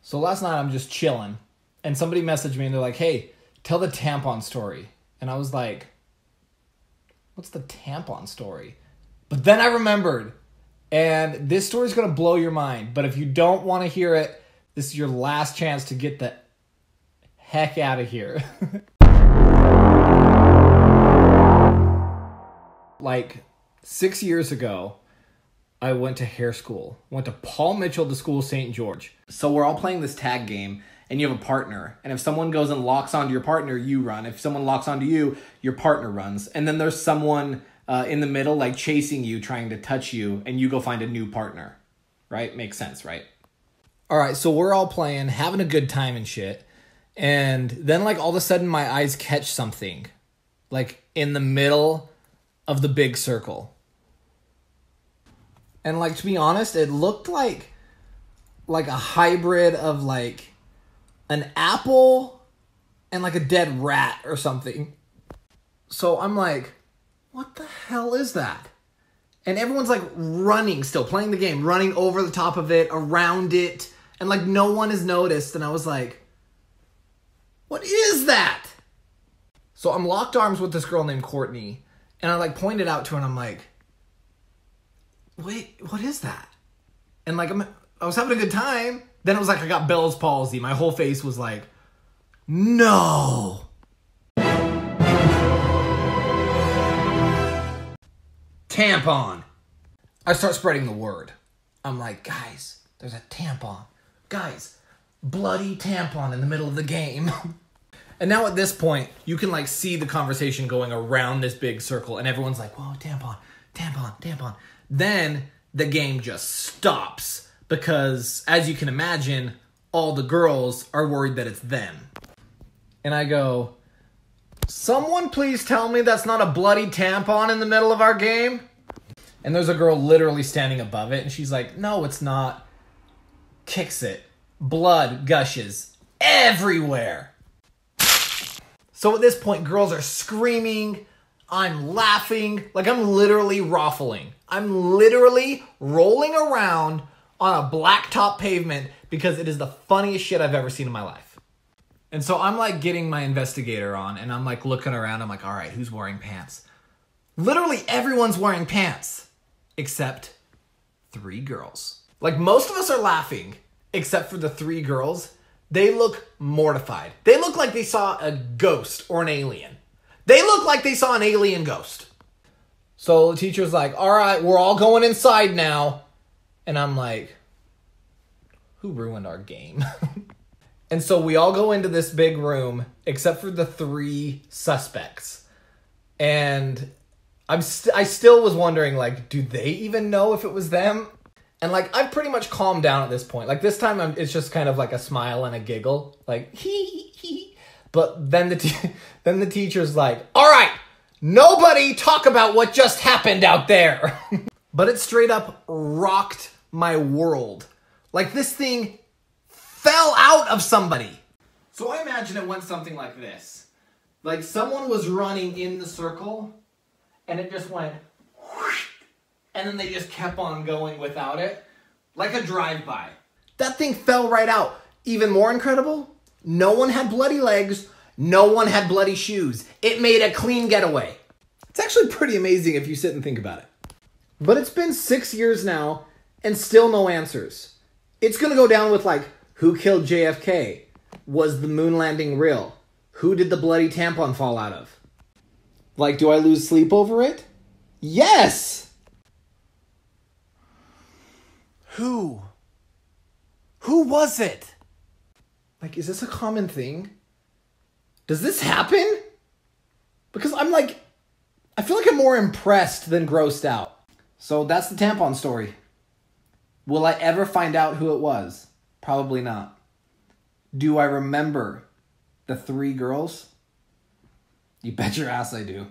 So last night I'm just chilling and somebody messaged me and they're like, hey, tell the tampon story. And I was like, what's the tampon story? But then I remembered, and this story's going to blow your mind. But if you don't want to hear it, this is your last chance to get the heck out of here. Like 6 years ago, I went to hair school. Went to Paul Mitchell to school, St. George. So we're all playing this tag game, and you have a partner. And if someone goes and locks onto your partner, you run. If someone locks onto you, your partner runs. And then there's someone in the middle, like chasing you, trying to touch you, and you go find a new partner. Right? Makes sense, right? All right, so we're all playing, having a good time and shit. And then, like, all of a sudden, my eyes catch something. Like, in the middle of the big circle. And, like, to be honest, it looked like a hybrid of, like, an apple and, like, a dead rat or something. So I'm like, what the hell is that? And everyone's, like, running still, playing the game, running over the top of it, around it, and, like, no one has noticed. And I was like, what is that? So I'm locked arms with this girl named Courtney, and I, like, pointed out to her, and I'm like, wait, what is that? And, like, I was having a good time. Then it was like I got Bell's palsy. My whole face was like, no. Tampon. I start spreading the word. I'm like, guys, there's a tampon. Guys, bloody tampon in the middle of the game. And now at this point, you can, like, see the conversation going around this big circle, and everyone's like, whoa, tampon, tampon, tampon. Then the game just stops because, as you can imagine, all the girls are worried that it's them. And I go, someone please tell me that's not a bloody tampon in the middle of our game? And there's a girl literally standing above it, and she's like, no, it's not. Kicks it. Blood gushes everywhere. So at this point, girls are screaming. I'm laughing. Like, I'm literally raffling. I'm literally rolling around on a blacktop pavement because it is the funniest shit I've ever seen in my life. And so I'm, like, getting my investigator on, and I'm, like, looking around. I'm like, all right, who's wearing pants? Literally everyone's wearing pants except 3 girls. Like, most of us are laughing except for the 3 girls. They look mortified. They look like they saw a ghost or an alien. They look like they saw an alien ghost. So the teacher's like, all right, we're all going inside now. And I'm like, who ruined our game? And so we all go into this big room, except for the 3 suspects. And I still was wondering, like, do they even know if it was them? And, like, I've pretty much calmed down at this point. Like, this time it's just kind of like a smile and a giggle. Like, hee, hee, hee. But then the teacher's like, all right, nobody talk about what just happened out there. But it straight up rocked my world. Like, this thing fell out of somebody. So I imagine it went something like this. Like, someone was running in the circle, and it just went whoosh, and then they just kept on going without it. Like a drive-by. That thing fell right out. Even more incredible, no one had bloody legs. No one had bloody shoes. It made a clean getaway. It's actually pretty amazing if you sit and think about it. But it's been 6 years now, and still no answers. It's gonna go down with, like, who killed JFK? Was the moon landing real? Who did the bloody tampon fall out of? Like, do I lose sleep over it? Yes! Who? Who was it? Like, is this a common thing? Does this happen? Because I'm like, I feel like I'm more impressed than grossed out. So that's the tampon story. Will I ever find out who it was? Probably not. Do I remember the 3 girls? You bet your ass I do.